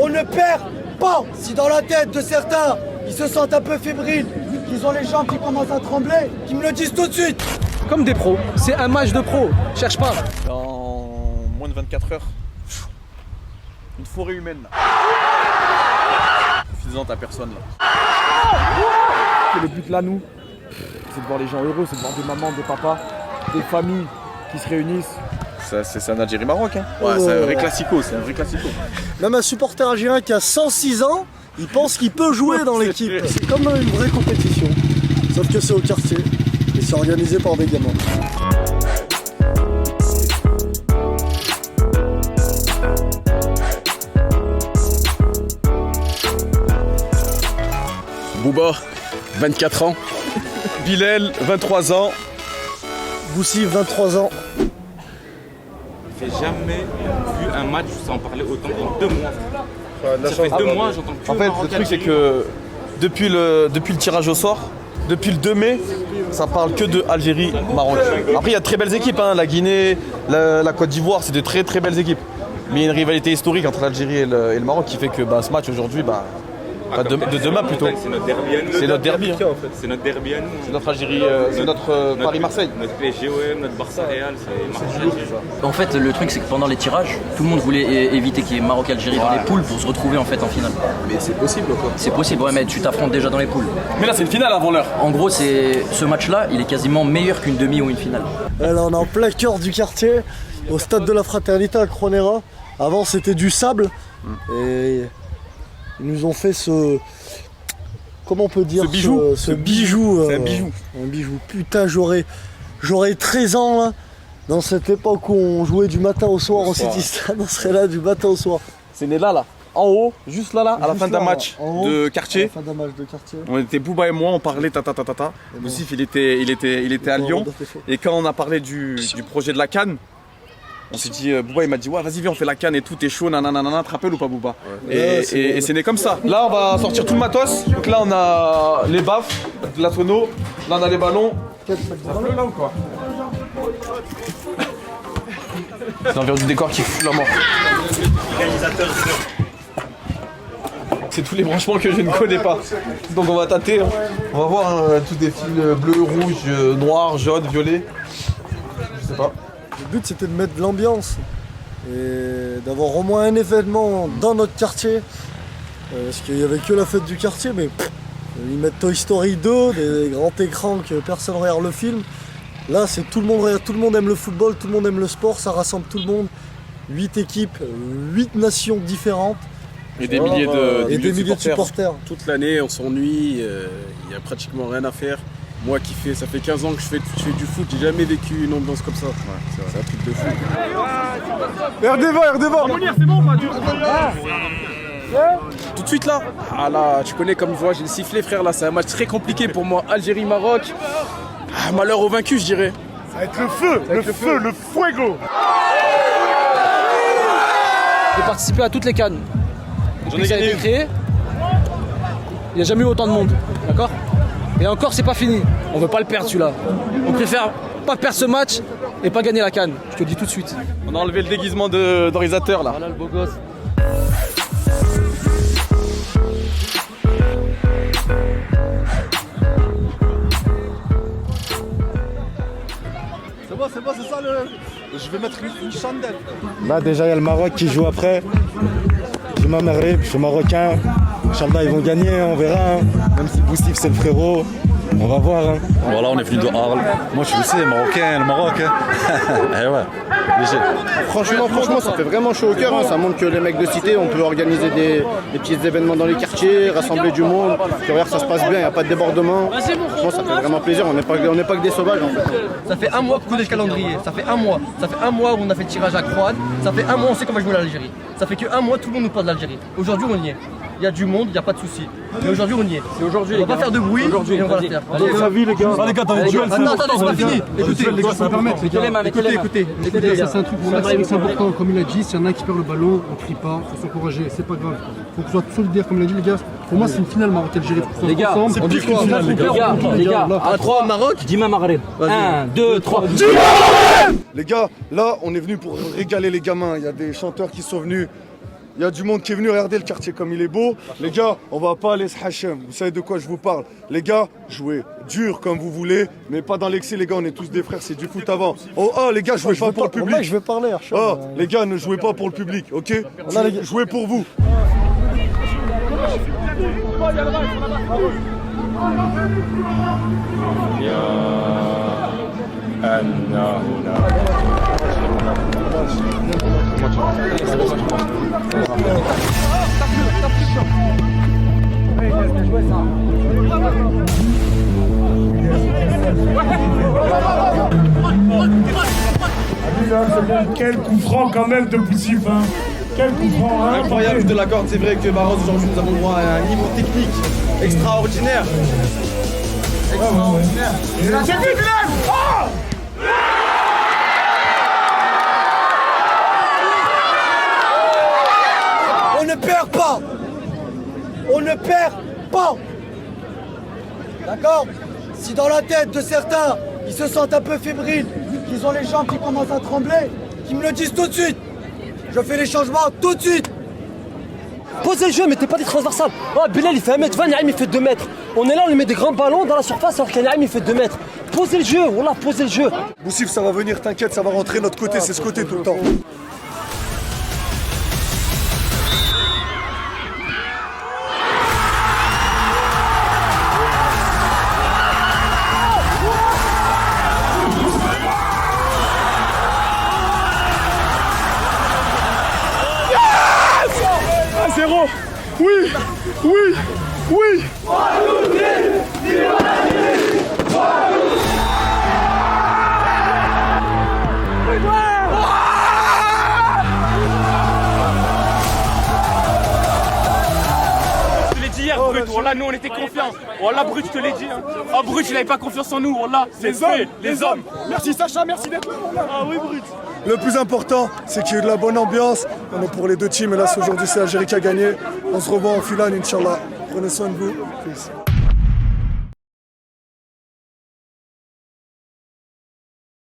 On ne perd pas. Si dans la tête de certains, ils se sentent un peu fébriles, qu'ils ont les jambes qui commencent à trembler, qu'ils me le disent tout de suite. Comme des pros, c'est un match de pro, cherche pas. Dans moins de 24 heures, une forêt humaine là. Suffisante à personne là. Le but là, nous, c'est de voir les gens heureux, c'est de voir des mamans, des papas, des familles qui se réunissent. C'est un Algérie-Maroc, hein. Ouais, c'est un vrai classico, c'est un vrai classico. Même un supporter algérien qui a 106 ans, il pense qu'il peut jouer dans l'équipe. C'est comme une vraie compétition. Sauf que c'est au quartier et c'est organisé par des gamins. Bouba, 24 ans. Bilal, 23 ans. Boussi, 23 ans. J'ai jamais vu un match sans parler autant en 2 mois. Ça fait 2 mois, j'entends plus. En fait, le truc c'est que depuis le tirage au sort, depuis le 2 mai, ça parle que de Algérie-Maroc. Après, il y a de très belles équipes, hein. La Guinée, la Côte d'Ivoire, c'est de très très belles équipes. Mais il y a une rivalité historique entre l'Algérie et le Maroc qui fait que ce match aujourd'hui, de demain plutôt. C'est notre derby à nous. C'est notre derby. Hein. C'est notre derby à nous. C'est notre Algérie, c'est notre Paris-Marseille. Notre PSGOM, notre Barça-Real, c'est Marseille. En fait, le truc, c'est que pendant les tirages, tout le monde voulait éviter qu'il y ait Maroc-Algérie dans les poules pour se retrouver en fait en finale. Mais c'est possible quoi. C'est possible, ouais, mais tu t'affrontes déjà dans les poules. Mais là, c'est une finale avant l'heure. En gros, ce match-là, il est quasiment meilleur qu'une demi ou une finale. Là, on est en plein cœur du quartier, au stade de la Fraternité à Cronera. Avant, c'était du sable. Et ils nous ont fait ce... Comment on peut dire ce bijou. C'est un bijou. Un bijou. Putain, j'aurais 13 ans là. Dans cette époque où on jouait du matin au soir au City Stade, on serait là du matin au soir. C'est né là, en haut, juste là, à la fin d'un match de quartier. À la fin d'un match de quartier. On était Bouba et moi, on parlait ta. Moussif, il était à Lyon. Et quand on a parlé du projet de la CAN, on s'est dit, Bouba il m'a dit, ouais, vas-y, viens, on fait la CAN et tout, t'es chaud, nanana, te rappelles ou pas, Bouba? Et c'est né comme ça. Là, on va sortir tout le matos. Donc là, on a les baffes, la tonneau. Là, on a les ballons. Ça pleut là ou quoi? C'est l'envers du décor qui fout la mort. C'est tous les branchements que je ne connais pas. Donc on va tâter. Hein. On va voir tous des fils bleus, rouges, noirs, jaunes, violets. Je sais pas. Le but c'était de mettre de l'ambiance et d'avoir au moins un événement dans notre quartier. Parce qu'il n'y avait que la fête du quartier, mais ils mettent Toy Story 2, des grands écrans que personne regarde le film. Là, c'est tout le monde regarde, tout le monde aime le football, tout le monde aime le sport, ça rassemble tout le monde. 8 équipes, 8 nations différentes. Et des milliers de supporters. Toute l'année, on s'ennuie, il n'y a pratiquement rien à faire. Moi qui fais, ça fait 15 ans que je fais du foot, j'ai jamais vécu une ambiance comme ça. Ouais, c'est un truc de fou. RD20 C'est bon, tout de suite là. Ah là, tu connais comme voix, j'ai le sifflet frère là, c'est un match très compliqué pour moi. Algérie-Maroc. Ah, malheur au vaincu, je dirais. Ça va être le fuego. J'ai participé à toutes les cannes. J'en ai gagné une. Il n'y a jamais eu autant de monde, d'accord? Et encore, c'est pas fini. On veut pas le perdre celui-là. On préfère pas perdre ce match et pas gagner la canne. Je te le dis tout de suite. On a enlevé le déguisement d'organisateur là. Voilà le beau gosse. C'est ça le... Je vais mettre une chandelle. Là déjà il y a le Maroc qui joue après. Je m'amènerai, je suis marocain. Inch'Allah ils vont gagner, on verra. Hein. Même si Boussif c'est le frérot. On va voir. Hein. Voilà, on est venu de Arles. Moi, je sais, marocain, le Maroc. Hein. Eh ouais, léger. Franchement, ça fait vraiment chaud au cœur. Hein. Ça montre que les mecs de cité, on peut organiser des petits événements dans les quartiers, rassembler du monde. Tu regardes, ça se passe bien, il n'y a pas de débordement. Franchement, ça fait vraiment plaisir. On n'est pas que des sauvages. En fait. Ça fait un mois qu'on connaît le calendrier. Ça fait un mois. Ça fait un mois où on a fait le tirage à Croate. Ça fait un mois on sait qu'on va jouer l'Algérie. Ça fait qu'un mois tout le monde nous parle de l'Algérie. Aujourd'hui, on y est. Il y a du monde, il n'y a pas de souci. Mais aujourd'hui, on y est. On va pas faire de bruit, et on va le faire. Votre avis, les gars? Les gars, t'as duel. Attends, c'est pas fini. Écoutez, les gars, ça me permet. Écoutez, ça c'est un truc pour moi, c'est important. Comme il a dit, s'il y en a un qui perd le ballon, on crie pas, il faut s'encourager, c'est pas grave. Faut qu'on soit solidaire, comme il a dit, les gars. Pour moi, c'est une finale Maroc-Algérie. Les gars, c'est plus qu'une finale, les gars. À 3 Maroc, Dima Maghreb. 1, 2, 3. Les gars, là, on est venu pour régaler les gamins. Il y a des chanteurs qui sont venus. Il y a du monde qui est venu regarder le quartier comme il est beau. Les gars, on va pas aller se hachem. Vous savez de quoi je vous parle. Les gars, jouez dur comme vous voulez, mais pas dans l'excès, les gars. On est tous des frères, c'est du foot avant. Oh, les gars, jouez pas pour le public. Je vais parler, Archon. Oh, les gars, ne jouez pas pour le public, ok? Jouez pour vous. Quel coup franc quand même de Boussif, hein. Quel coup franc, hein. Incroyable, je te l'accorde, c'est vrai que Maroc aujourd'hui nous avons droit à un niveau technique extraordinaire. C'est vite, lève. Oh On ne perd pas. On ne perd pas. D'accord? Si dans la tête de certains, ils se sentent un peu fébriles, qu'ils ont les jambes qui commencent à trembler, qu'ils me le disent tout de suite. Je fais les changements tout de suite. Posez le jeu, mettez pas des transversales. Oh, Bilal il fait 1m20, Naïm il fait 2 mètres. On est là, on lui met des grands ballons dans la surface alors qu'Naïm il fait 2 mètres. Posez le jeu, voilà, posez le jeu. Boussif, ça va venir, t'inquiète, ça va rentrer de notre côté, c'est ce côté tout le temps. Oui, oui, oui. Je te l'ai dit hier, Brut. Wallah, nous on était confiants. Wallah, Brut, je te l'ai dit. Hein. Oh, Brut, il avait pas confiance en nous. Wallah, c'est fait. Les hommes. Merci Sacha, merci d'être là. Ah oui, Brut. Le plus important, c'est qu'il y ait de la bonne ambiance. On est pour les deux teams et là, aujourd'hui, c'est l'Algérie qui a gagné. On se revoit en finale, Inch'Allah. Prenez soin de vous. Peace.